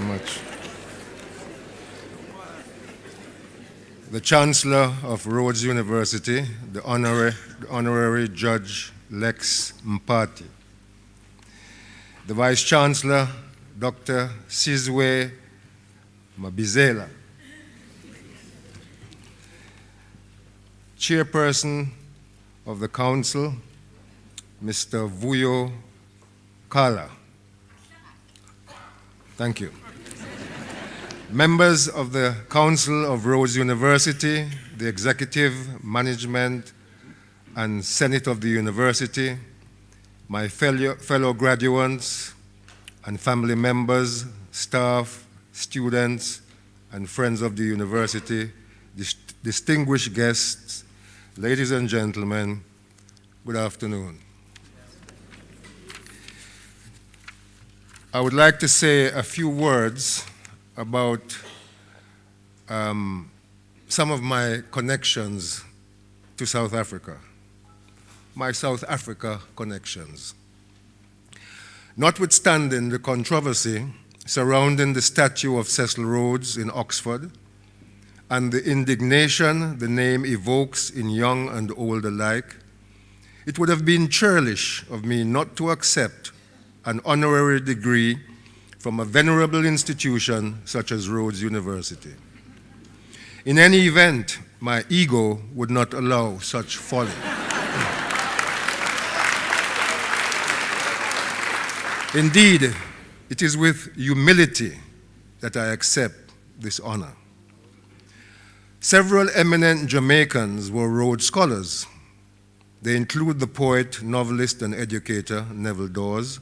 much. The Chancellor of Rhodes University, the Honorary Judge Lex Mpati. The Vice Chancellor, Dr. Sizwe Mabizela. Chairperson of the Council, Mr. Vuyo Kala. Thank you. Members of the Council of Rhodes University, the Executive, Management, and Senate of the University, my fellow graduates and family members, staff, students, and friends of the university, distinguished guests, ladies and gentlemen, good afternoon. I would like to say a few words about some of my connections to South Africa, my South Africa connections. Notwithstanding the controversy surrounding the statue of Cecil Rhodes in Oxford and the indignation the name evokes in young and old alike, it would have been churlish of me not to accept an honorary degree from a venerable institution such as Rhodes University. In any event, my ego would not allow such folly. Indeed, it is with humility that I accept this honor. Several eminent Jamaicans were Rhodes Scholars. They include the poet, novelist, and educator Neville Dawes,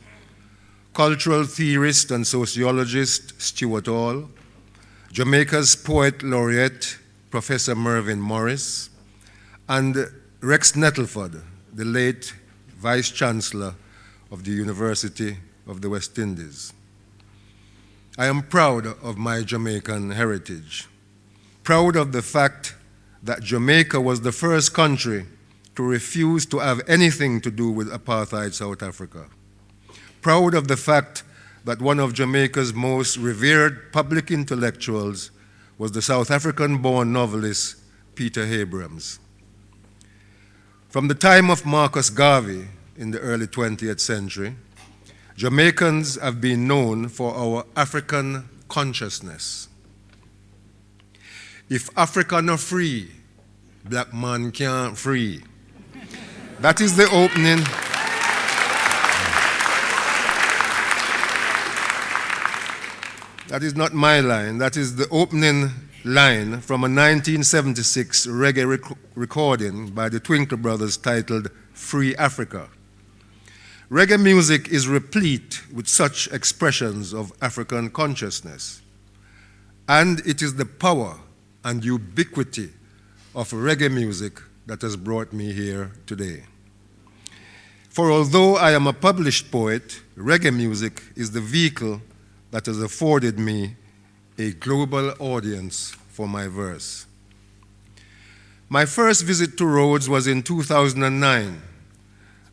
cultural theorist and sociologist Stuart Hall, Jamaica's poet laureate Professor Mervyn Morris, and Rex Nettleford, the late Vice Chancellor of the University of the West Indies. I am proud of my Jamaican heritage, proud of the fact that Jamaica was the first country to refuse to have anything to do with apartheid South Africa. Proud of the fact that one of Jamaica's most revered public intellectuals was the South African-born novelist Peter Abrams. From the time of Marcus Garvey in the early 20th century, Jamaicans have been known for our African consciousness. If Africa not free, black man can't free. That is the opening. That is not my line. That is the opening line from a 1976 reggae recording by the Twinkle Brothers titled Free Africa. Reggae music is replete with such expressions of African consciousness. And it is the power and ubiquity of reggae music that has brought me here today. For although I am a published poet, reggae music is the vehicle that has afforded me a global audience for my verse. My first visit to Rhodes was in 2009,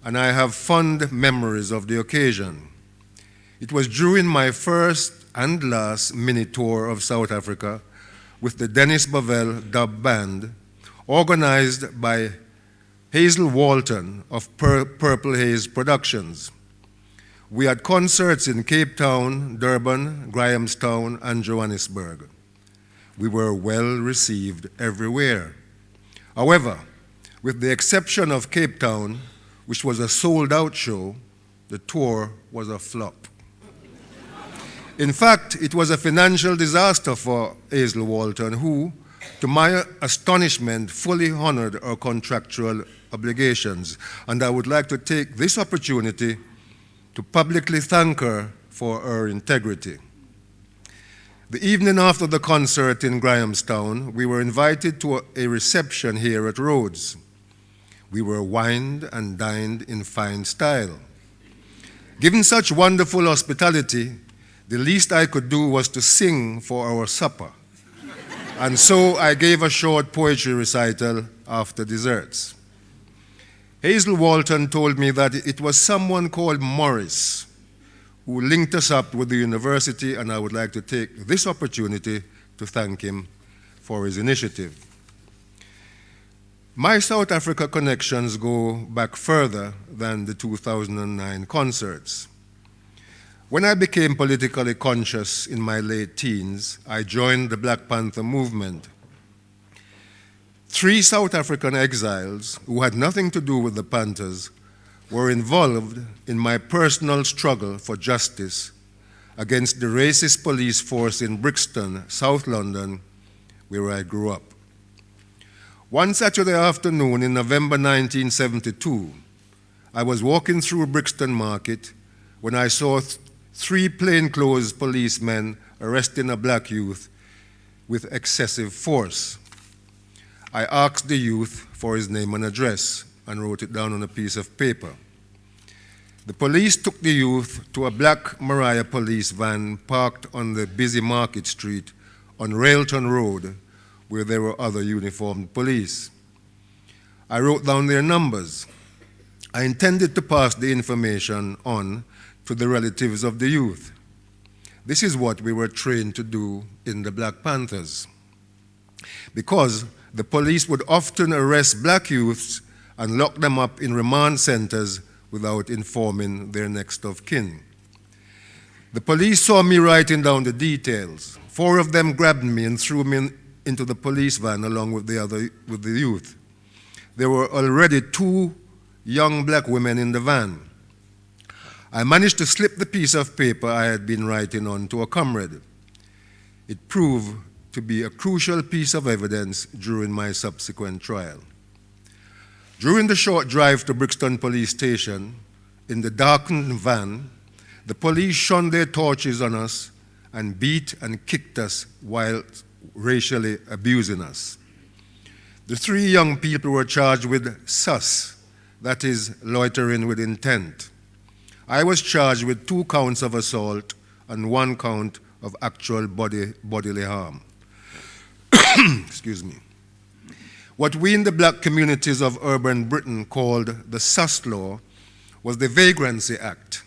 and I have fond memories of the occasion. It was during my first and last mini tour of South Africa with the Dennis Bovell Dub Band, organized by Hazel Walton of Purple Haze Productions. We had concerts in Cape Town, Durban, Grahamstown, and Johannesburg. We were well received everywhere. However, with the exception of Cape Town, which was a sold-out show, the tour was a flop. In fact, it was a financial disaster for Hazel Walton, who, to my astonishment, fully honored her contractual obligations. And I would like to take this opportunity to publicly thank her for her integrity. The evening after the concert in Grahamstown, we were invited to a reception here at Rhodes. We were wined and dined in fine style. Given such wonderful hospitality, the least I could do was to sing for our supper. And so I gave a short poetry recital after desserts. Hazel Walton told me that it was someone called Morris who linked us up with the university, and I would like to take this opportunity to thank him for his initiative. My South Africa connections go back further than the 2009 concerts. When I became politically conscious in my late teens, I joined the Black Panther movement. 3 South African exiles who had nothing to do with the Panthers were involved in my personal struggle for justice against the racist police force in Brixton, South London, where I grew up. One Saturday afternoon in November 1972, I was walking through Brixton Market when I saw 3 plainclothes policemen arresting a black youth with excessive force. I asked the youth for his name and address and wrote it down on a piece of paper. The police took the youth to a black Mariah police van parked on the busy Market Street on Railton Road, where there were other uniformed police. I wrote down their numbers. I intended to pass the information on to the relatives of the youth. This is what we were trained to do in the Black Panthers, because the police would often arrest black youths and lock them up in remand centers without informing their next of kin. The police saw me writing down the details. 4 of them grabbed me and threw me into the police van along with the youth. There were already 2 young black women in the van. I managed to slip the piece of paper I had been writing on to a comrade. It proved to be a crucial piece of evidence during my subsequent trial. During the short drive to Brixton Police Station, in the darkened van, the police shone their torches on us and beat and kicked us while racially abusing us. The 3 young people were charged with sus, that is, loitering with intent. I was charged with 2 counts of assault and 1 count of actual bodily harm. Excuse me. What we in the black communities of urban Britain called the sus law was the Vagrancy Act,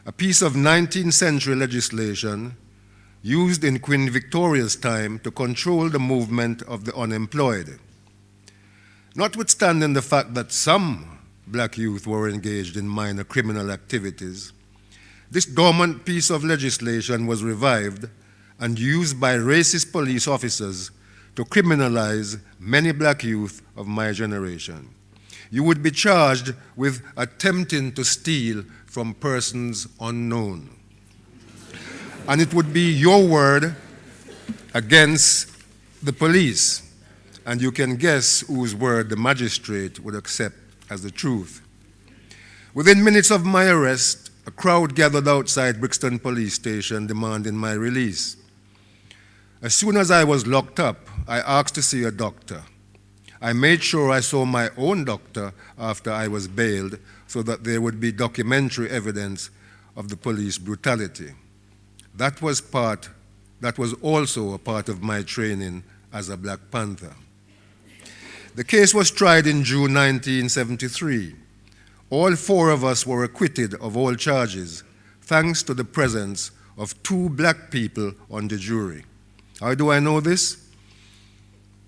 a piece of 19th century legislation used in Queen Victoria's time to control the movement of the unemployed. Notwithstanding the fact that some black youth were engaged in minor criminal activities, this dormant piece of legislation was revived and used by racist police officers to criminalize many black youth of my generation. You would be charged with attempting to steal from persons unknown. And it would be your word against the police, and you can guess whose word the magistrate would accept as the truth. Within minutes of my arrest, a crowd gathered outside Brixton Police Station demanding my release. As soon as I was locked up, I asked to see a doctor. I made sure I saw my own doctor after I was bailed so that there would be documentary evidence of the police brutality. That was also a part of my training as a Black Panther. The case was tried in June 1973. All 4 of us were acquitted of all charges, thanks to the presence of 2 black people on the jury. How do I know this?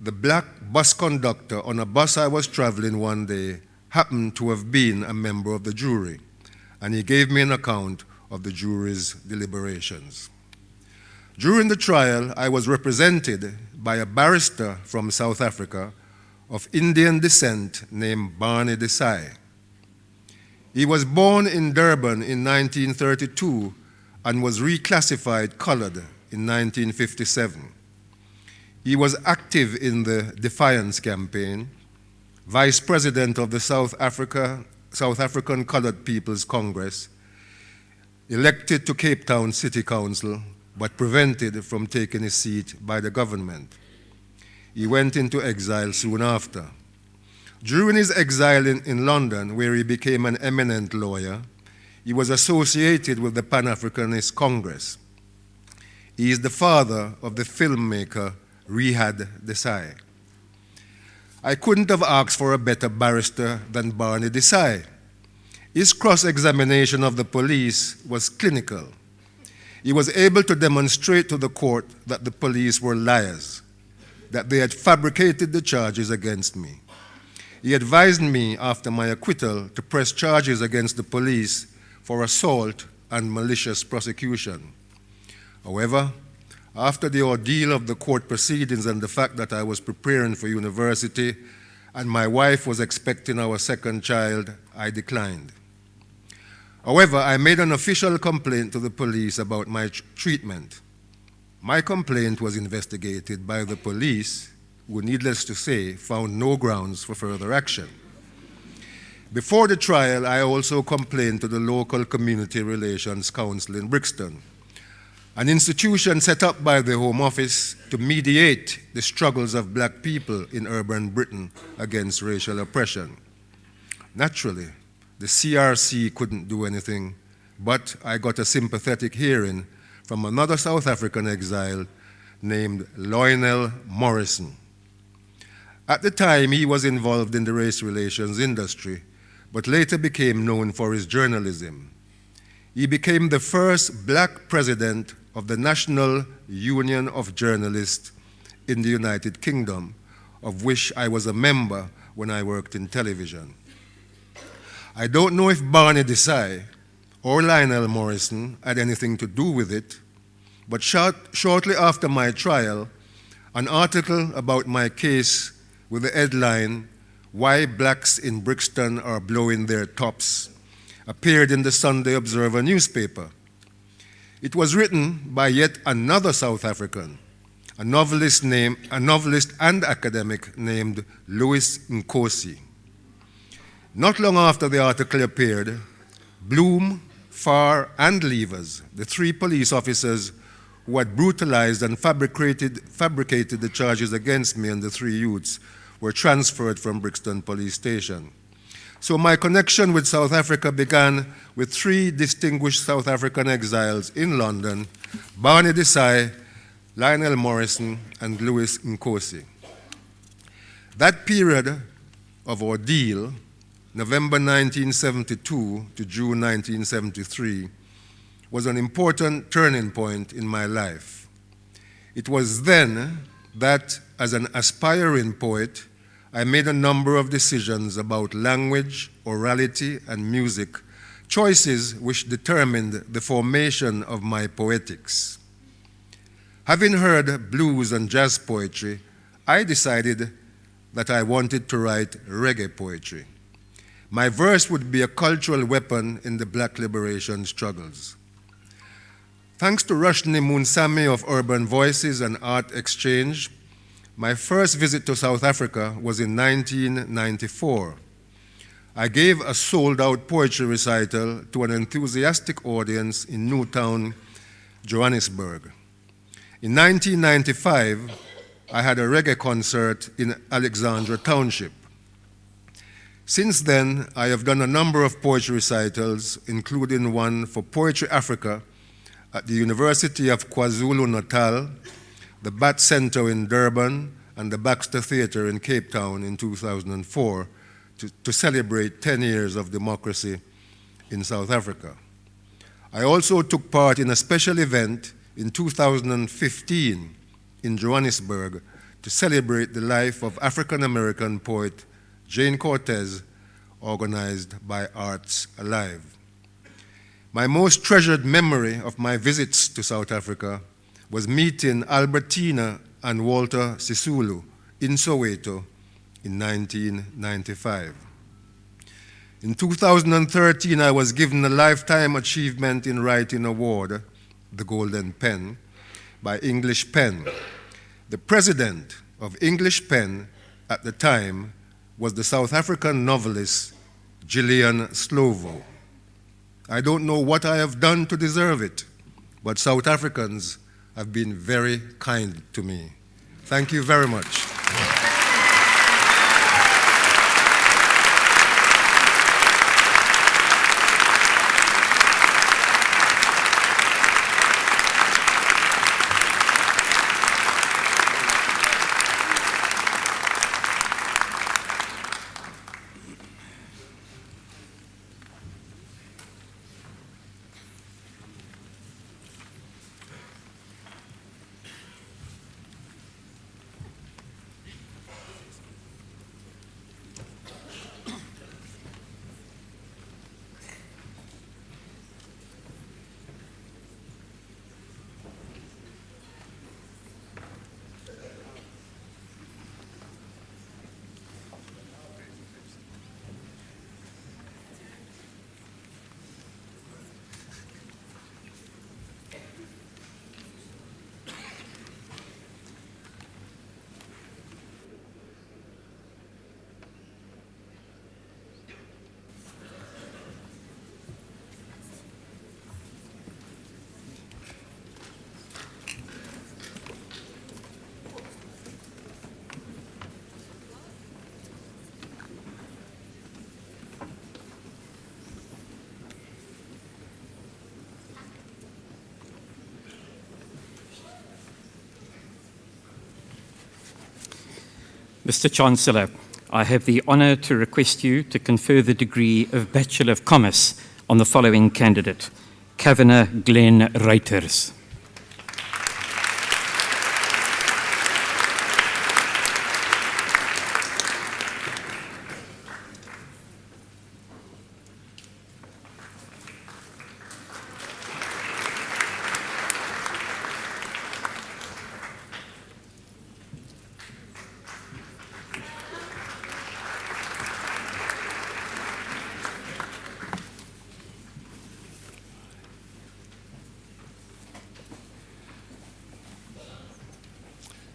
The black bus conductor on a bus I was traveling one day happened to have been a member of the jury, and he gave me an account of the jury's deliberations. During the trial, I was represented by a barrister from South Africa of Indian descent named Barney Desai. He was born in Durban in 1932 and was reclassified colored in 1957. He was active in the Defiance Campaign, vice president of the South African Colored People's Congress, elected to Cape Town City Council, but prevented from taking his seat by the government. He went into exile soon after. During his exile in London, where he became an eminent lawyer, he was associated with the Pan-Africanist Congress. He is the father of the filmmaker Rihad Desai. I couldn't have asked for a better barrister than Barney Desai. His cross-examination of the police was clinical. He was able to demonstrate to the court that the police were liars, that they had fabricated the charges against me. He advised me after my acquittal to press charges against the police for assault and malicious prosecution. However, after the ordeal of the court proceedings and the fact that I was preparing for university and my wife was expecting our second child, I declined. However, I made an official complaint to the police about my treatment. My complaint was investigated by the police, who, needless to say, found no grounds for further action. Before the trial, I also complained to the local Community Relations Council in Brixton, an institution set up by the Home Office to mediate the struggles of black people in urban Britain against racial oppression. Naturally, the CRC couldn't do anything, but I got a sympathetic hearing from another South African exile named Lionel Morrison. At the time, he was involved in the race relations industry, but later became known for his journalism. He became the first black president of the National Union of Journalists in the United Kingdom, of which I was a member when I worked in television. I don't know if Barney Desai or Lionel Morrison had anything to do with it, but shortly after my trial, an article about my case with the headline, "Why Blacks in Brixton Are Blowing Their Tops," appeared in the Sunday Observer newspaper. It was written by yet another South African, a novelist and academic named Louis Nkosi. Not long after the article appeared, Bloom, Farr, and Levers, the three police officers who had brutalized and fabricated the charges against me and the three youths, were transferred from Brixton Police Station. So my connection with South Africa began with three distinguished South African exiles in London, Barney Desai, Lionel Morrison, and Louis Nkosi. That period of ordeal, November 1972 to June 1973, was an important turning point in my life. It was then that, as an aspiring poet, I made a number of decisions about language, orality, and music, choices which determined the formation of my poetics. Having heard blues and jazz poetry, I decided that I wanted to write reggae poetry. My verse would be a cultural weapon in the black liberation struggles. Thanks to Rushni Munsami of Urban Voices and Art Exchange, my first visit to South Africa was in 1994. I gave a sold-out poetry recital to an enthusiastic audience in Newtown, Johannesburg. In 1995, I had a reggae concert in Alexandra Township. Since then, I have done a number of poetry recitals, including one for Poetry Africa at the University of KwaZulu-Natal, the Bat Center in Durban, and the Baxter Theatre in Cape Town in 2004 to celebrate 10 years of democracy in South Africa. I also took part in a special event in 2015 in Johannesburg to celebrate the life of African-American poet Jane Cortez, organized by Arts Alive. My most treasured memory of my visits to South Africa was meeting Albertina and Walter Sisulu in Soweto in 1995. In 2013, I was given a Lifetime Achievement in Writing Award, the Golden Pen, by English Pen. The president of English Pen at the time was the South African novelist Gillian Slovo. I don't know what I have done to deserve it, but South Africans have been very kind to me. Thank you very much. Mr. Chancellor, I have the honour to request you to confer the degree of Bachelor of Commerce on the following candidate, Kavanagh Glenn Reuters.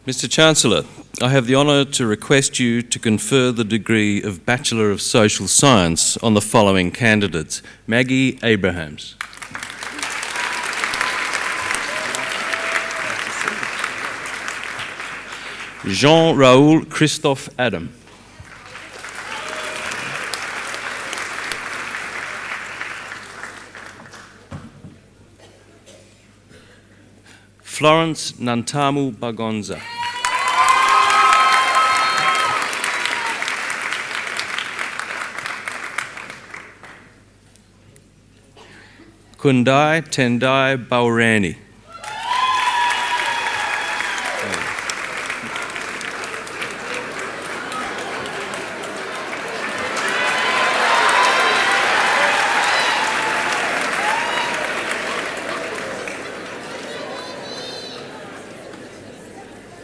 Mr. Chancellor, I have the honour to request you to confer the degree of Bachelor of Social Science on the following candidates. Maggie Abrahams. Jean-Raoul Christophe Adam. Florence Nantamu Bagonza. Kundai Tendai Baurani.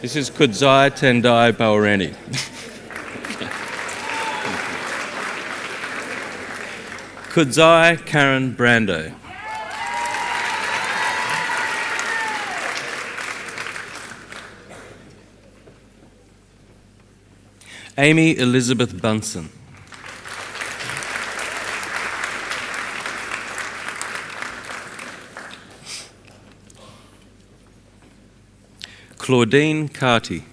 This is Kudzai Tendai Baurani. Kudzai Karen Brando. Amy Elizabeth Bunsen. Claudine Carty.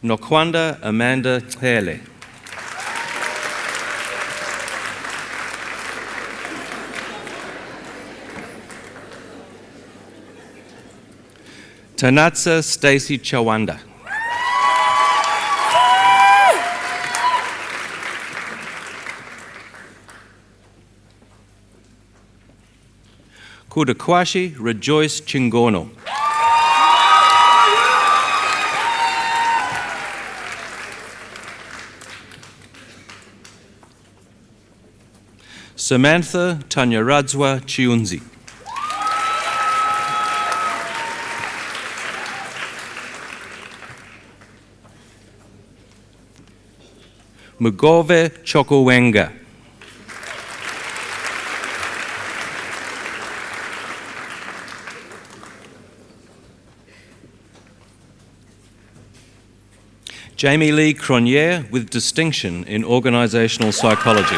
Nokwanda Amanda Hele. Tanatsa Stacy Chawanda. Kudakwashi Rejoice Chingono. Samantha Tanyaradzwa Chiunzi. Mugove Chokowenga. Jamie Lee Cronje with distinction in organizational psychology.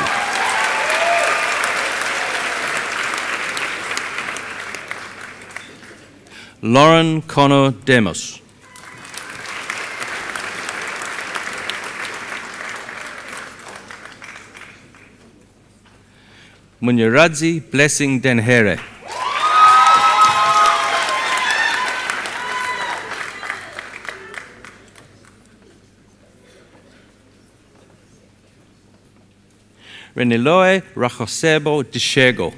Lauren Connor Demos. Munyaradzi Blessing Denhere. Reniloe Rachosebo Dishego.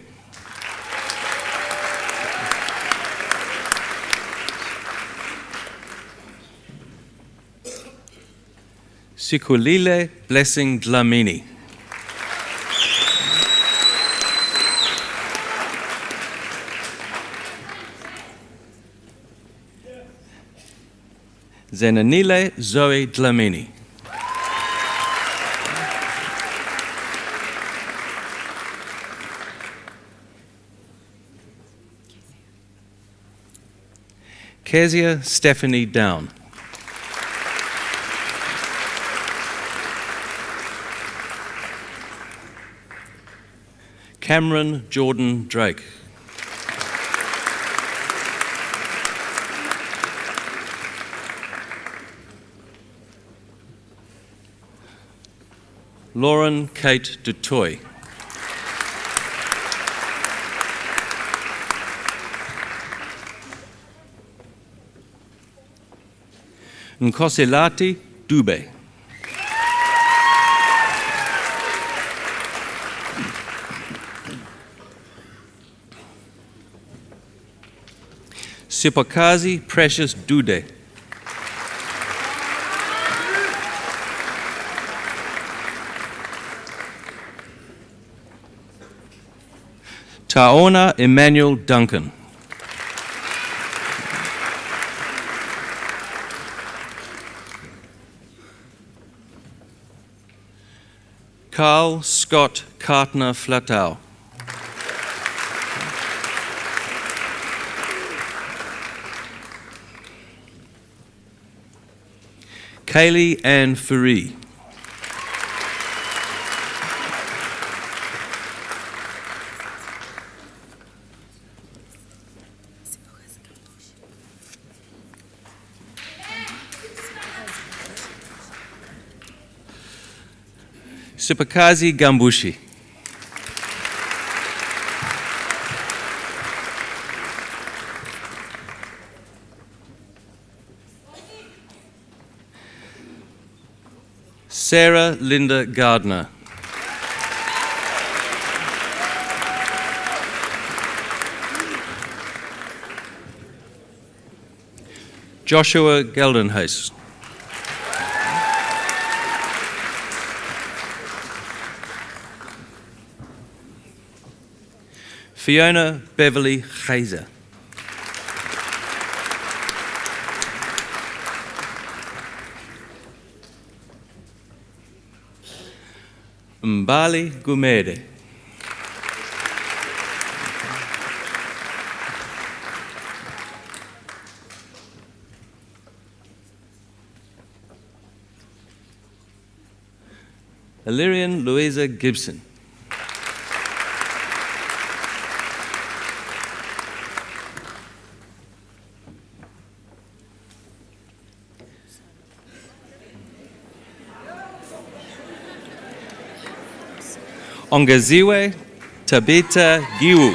Sikulile Blessing Dlamini. Zenanile Zoe Dlamini. Kezia Stephanie Down. Cameron Jordan Drake. Lauren Kate Dutoy. Nkosilati Dube. Sipakazi Precious Dude. Taona Emmanuel Duncan. Carl Scott Cartner Flatau. Kaylee Ann Faree. Sipakazi Gambushi. Sarah Linda Gardner. Joshua Geldenhuis. Fiona Beverly Geyser. Mbali Gumede. Illyrian Louisa Gibson. Ongeziwe Tabita Giwu.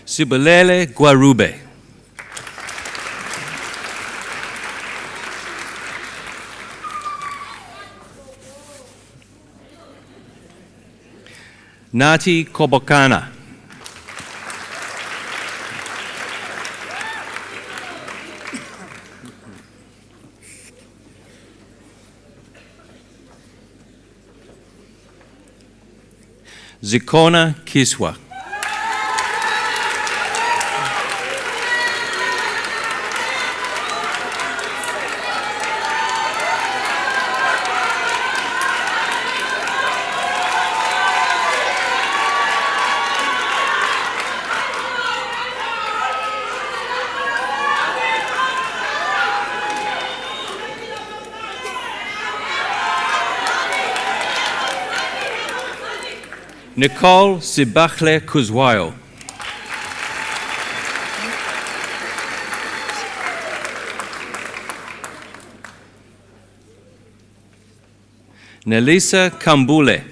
Sibulele Guarube. Nati Kobokana. Zikona Kiswa. Nicole Sibachle Kuzwayo. Nelisa Kambule.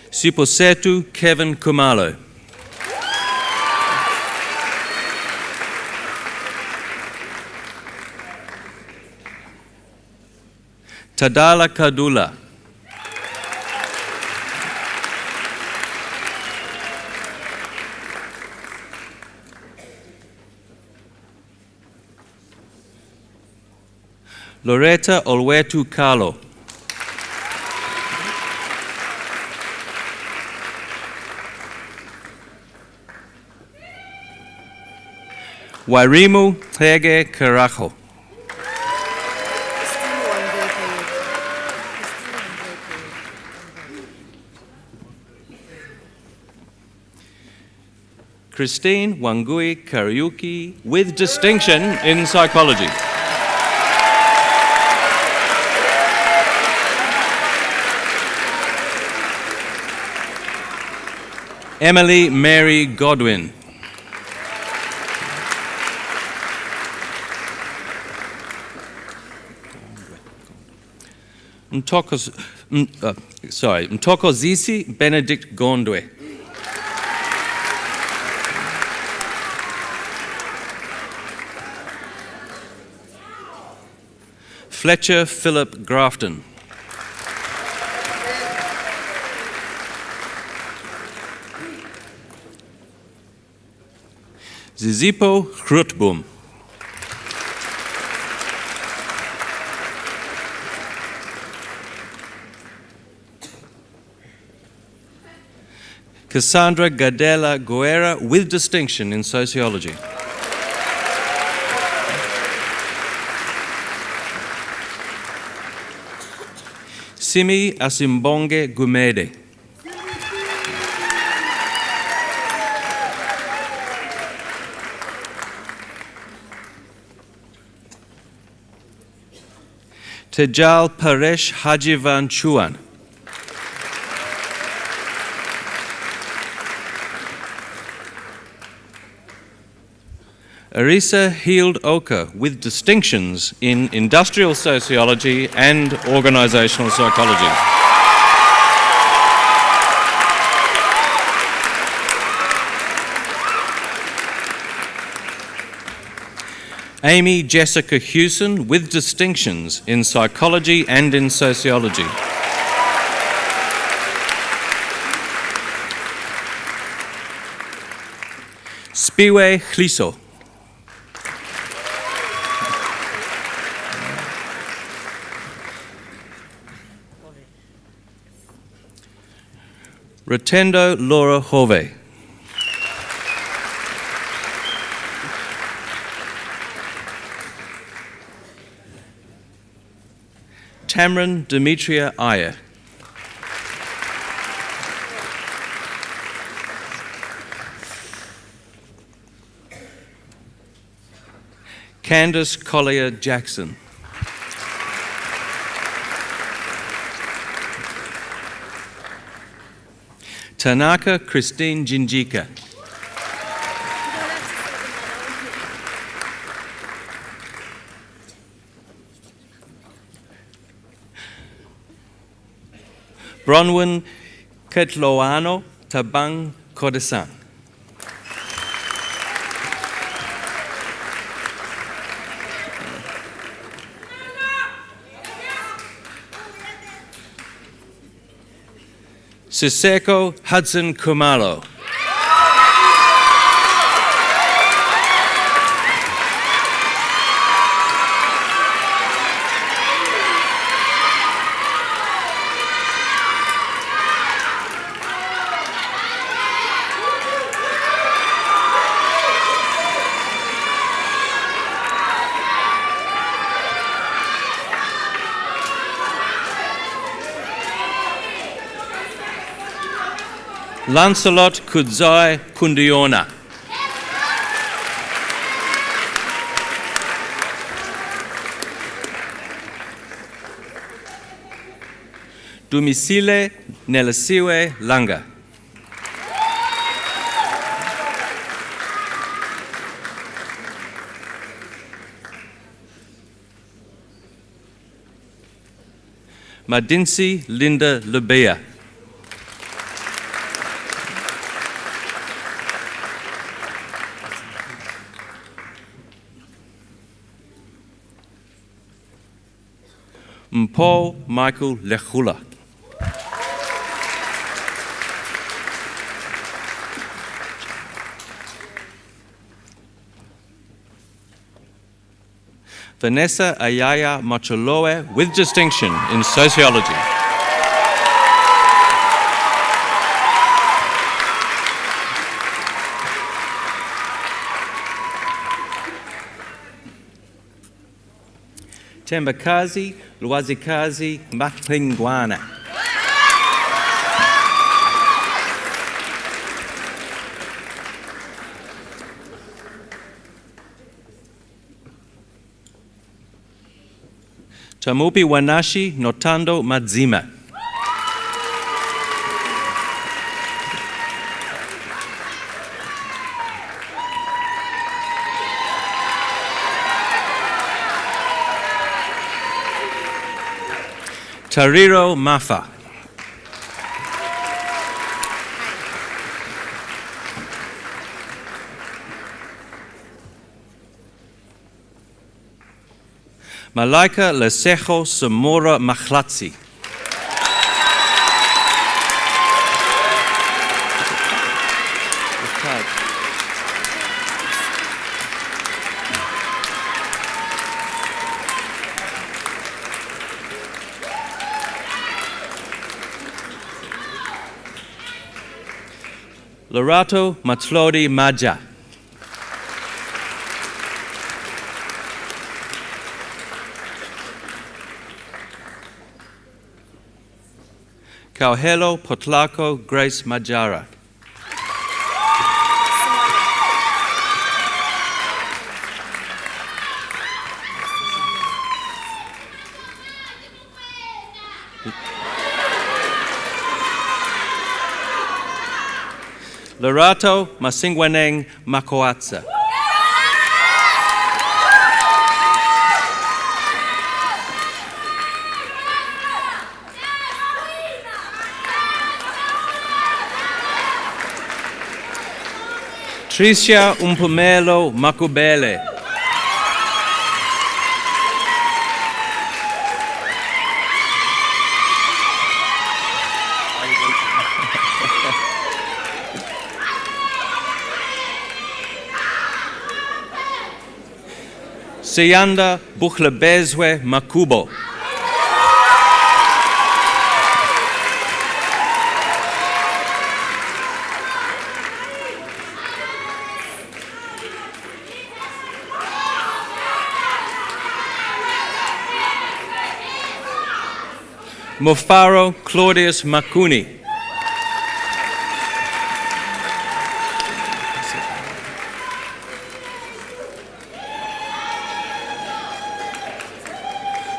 Siposetu Kevin Kumalo. Tadala Kadula. Loretta Olwetu Carlo. Wairimu Hege Karajo. Christine Wangui Kariuki with distinction in psychology. Emily Mary Godwin. Mtokozisi Benedict Gondwe. Fletcher Philip Grafton. Zizipo Grootboom. Cassandra Gadela Guerra with distinction in sociology. Simi Asimbonge Gumede. Tejal Paresh Hajivan Chuan. Arisa Heald Oka with distinctions in industrial sociology and organisational psychology. Amy Jessica Hewson with distinctions in psychology and in sociology. Spiwe Chliso. Rotendo Laura Hove. Tamron Demetria Ayer. Candace Collier Jackson. Tanaka Christine Jinjika. Bronwyn Ketloano Tabang Kodesan. Siseko Hudson Kumalo. Lancelot Kudzai Kundiona. Dumisile Nelasiwe Langa. Madinsi Linda Lubea. Paul Michael Lechula. Vanessa Ayaya Macholoe with distinction in sociology. Tembakazi Luazikazi Matpingwana. Tamupi Wanashi Notando Madzima. Tariro Mafa. Malaika Lesejo Samora Mahlatsi. Lorato Matlodi Maja. Kauhelo Potlako Grace Majara. Lorato Masingwaneng Makoatsa. Tricia Umpumelo Makubele. Siyanda Bukhlebezwe Makubo. Mufaro Claudius Makuni.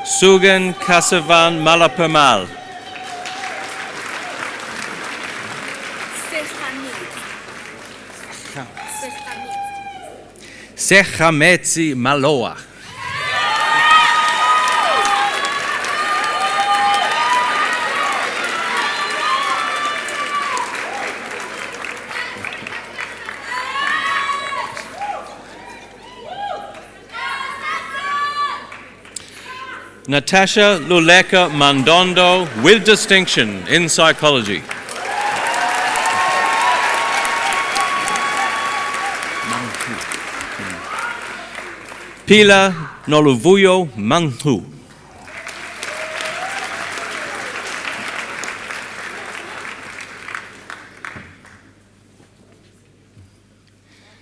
Sugan Kasavan Malapemal. Sechametzi Maloa. Natasha Luleka Mandondo with distinction in psychology. Pila Noluvuyo Manghu.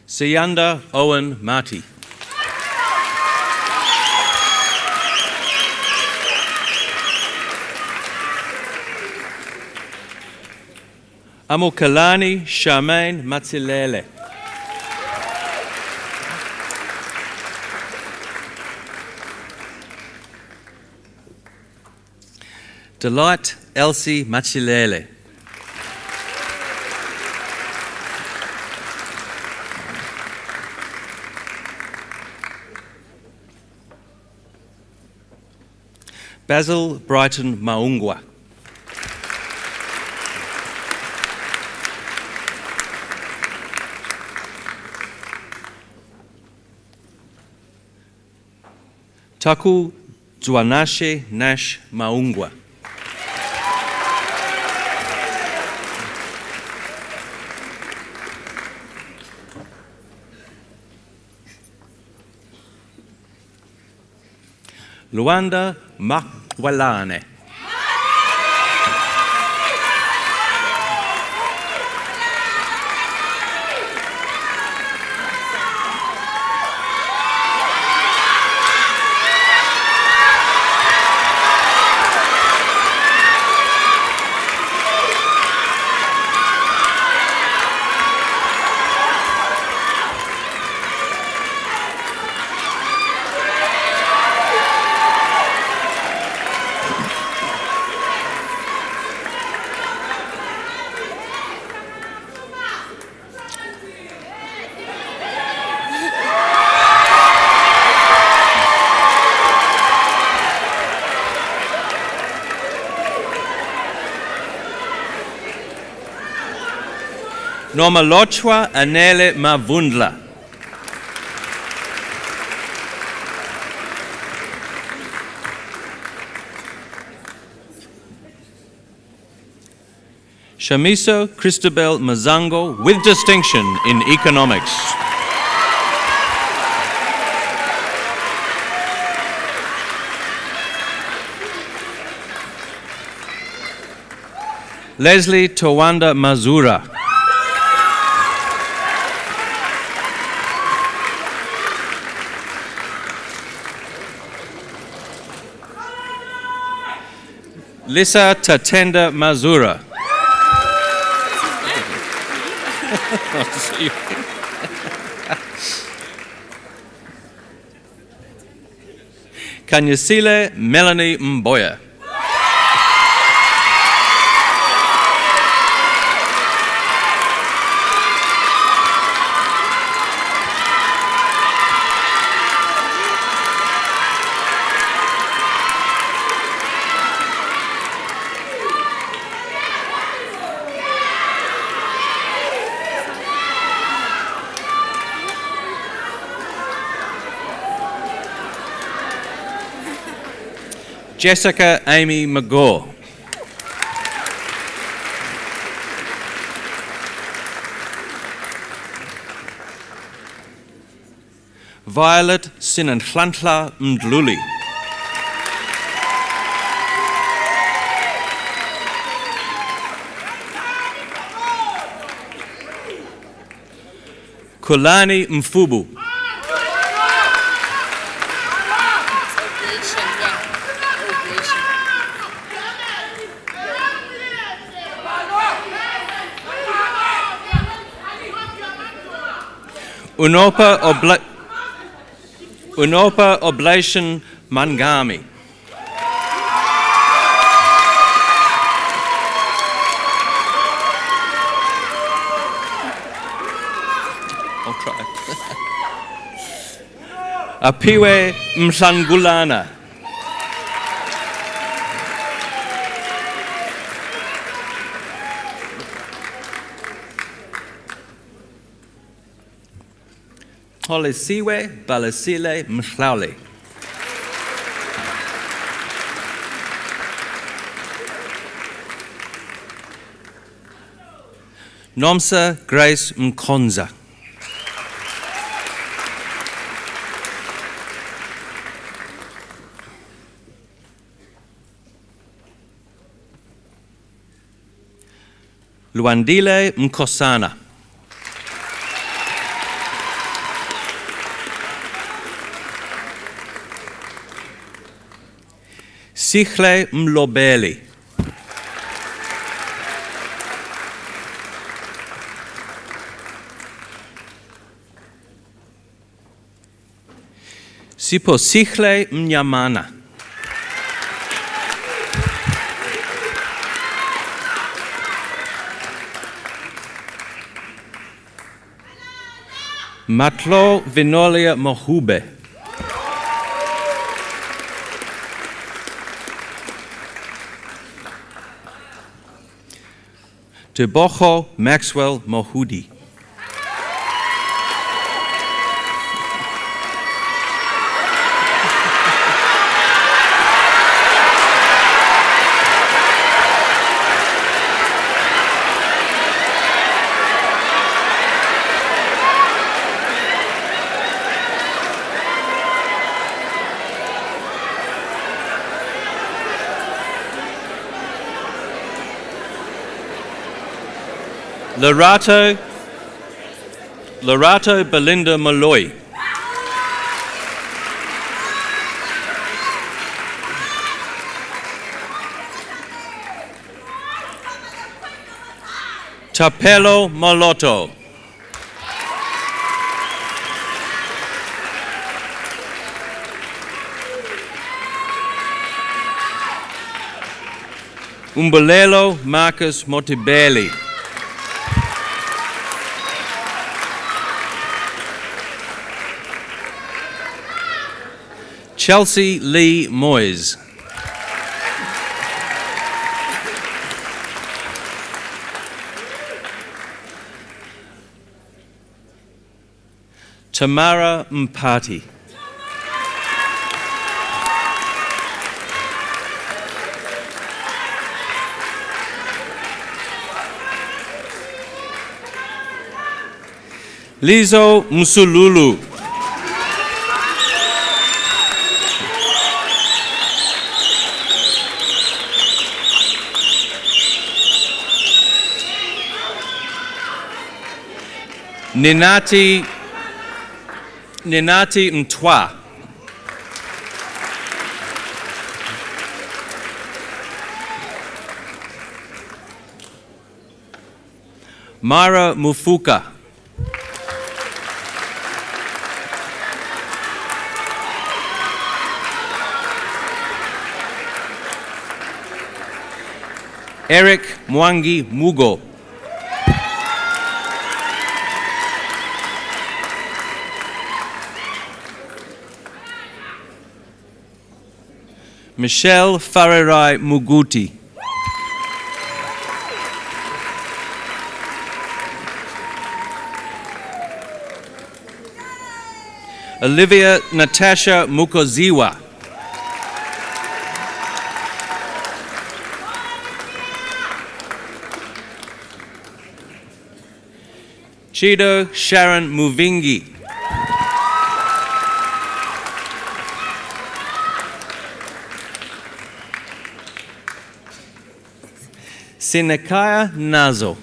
Siyanda Owen Marty. Amokalani Charmaine Matsilele. Delight Elsie Machilele. Basil Brighton Maungwa. Taku Juanashe Nash Maungwa. Luanda Makwalane. Nomalochwa Anele Mavundla. Shamiso Christabel Mazango with distinction in economics. Leslie Tawanda Mazura. Lisa Tatenda Mazura. Kanyasile Melanie Mboya. Jessica Amy McGaw. Violet Sinanhlantla Mdluli. Kulani Mfubu. Unopa Oblation Mangami. I'll try. Apiwe Mhlangulana. Holisiwe Balasile Mhlauli. Nomsa Grace Mkonza. Luandile Mkosana. Sichle Mlobeli. Siposichle Mnyamana. Matlo Vinolia Mohube. Teboho Maxwell Mohudi. Lorato Belinda Malloy. Tapelo Malotto. Umbelelo Marcus Motibeli. Chelsea Lee Moyes. Tamara Mpati. Lizo Msululu. Ninati Mtwa. Mara Mufuka. Eric Mwangi Mugo. Michelle Farerai Muguti. Olivia Natasha Mukoziwa. Chido Sharon Muvingi. Sinekaya Nazo.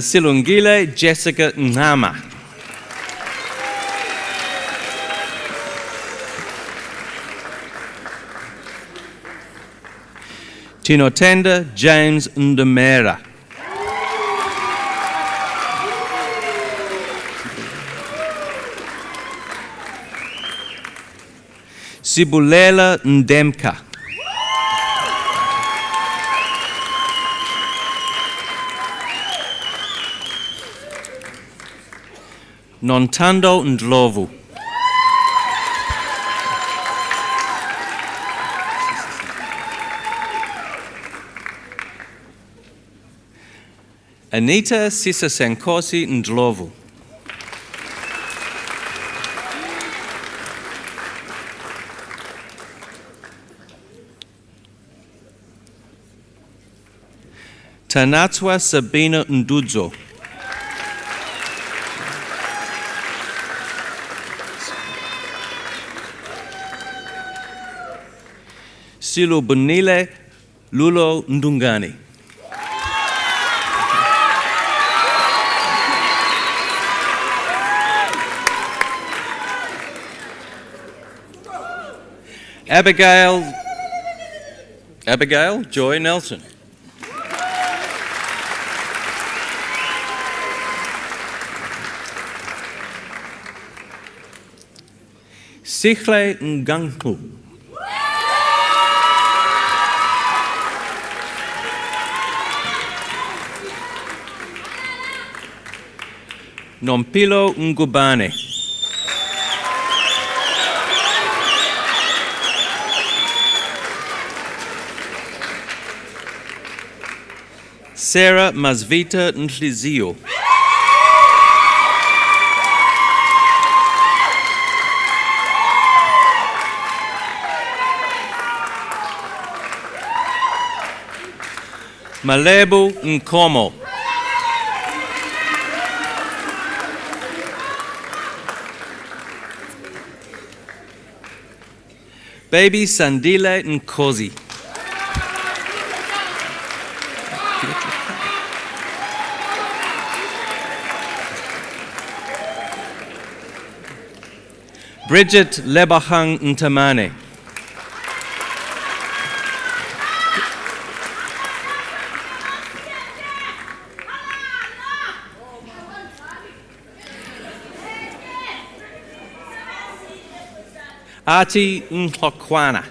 Silungile Jessica Nhama. Tinotenda James Ndemera. Sibulela Ndemka. Nontando Ndlovu. Anita Sisasenkosi Ndlovu. Tanatswa Sabina Ndudzo. Silubunile Lulo Ndungani. Abigail Joy Nelson. Sichle Nganku. Nompilo Ngubane. Sarah Masvita Nhlizio. Malebu Nkomo. Baby Sandile Nkosi. Bridget Lebahang Ntamane. Ati Nhlokwana.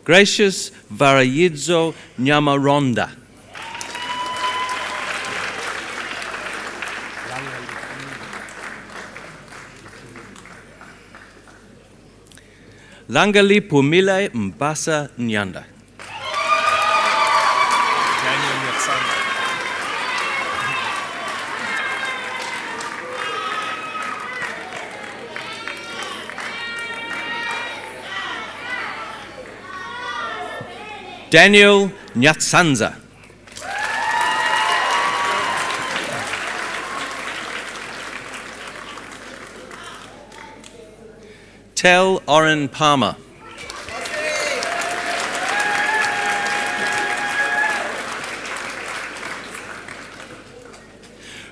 Gracious Varayidzo Nyamaronda. Langali Pumile Mbasa Nyanda. Daniel Nyatsanga. Daniel Nyatsanza. Tel Oren Palmer.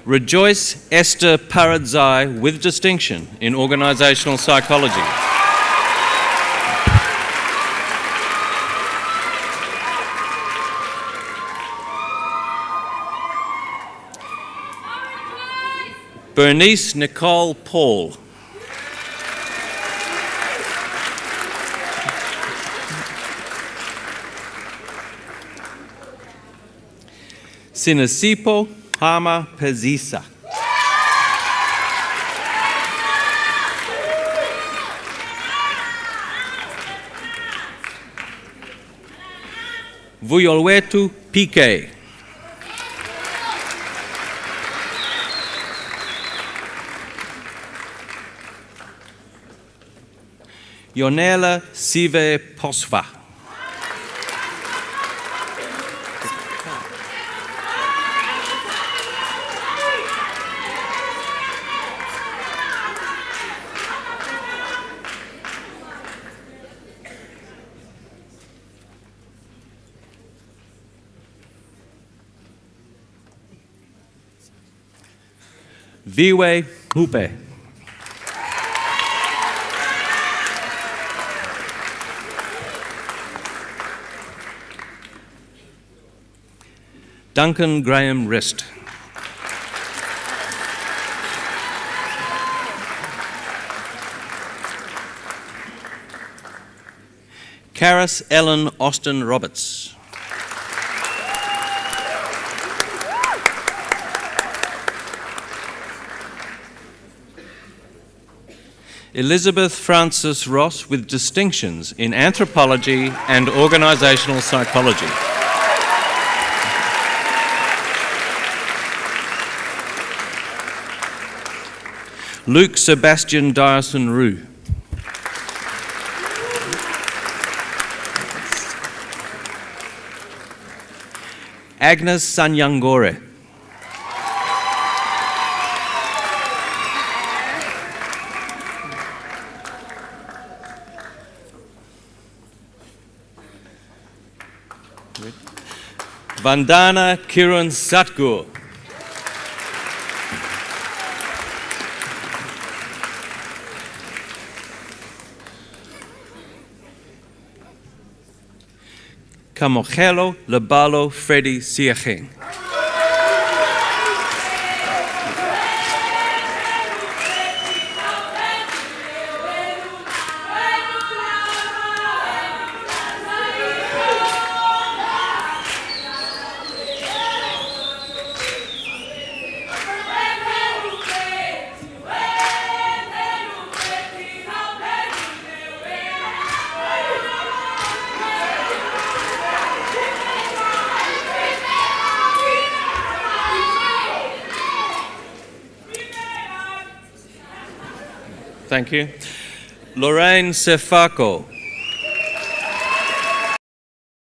Rejoice Esther Paradzai with distinction in organizational psychology. Bernice Nicole Paul. Sinasipo Hama Pezisa. Vuyolwetu Pike. Yonela Sive Posva. Viwe Hupe. Duncan Graham Rist. Karis Ellen Austin Roberts. Elizabeth Frances Ross with distinctions in anthropology and organizational psychology. Luke Sebastian Dyerson Rue. Agnes Sanyangore. Vandana Kiran Satgur. Kamogelo Lebalo Freddy Siacheng. Thank you. Lorraine Sefako.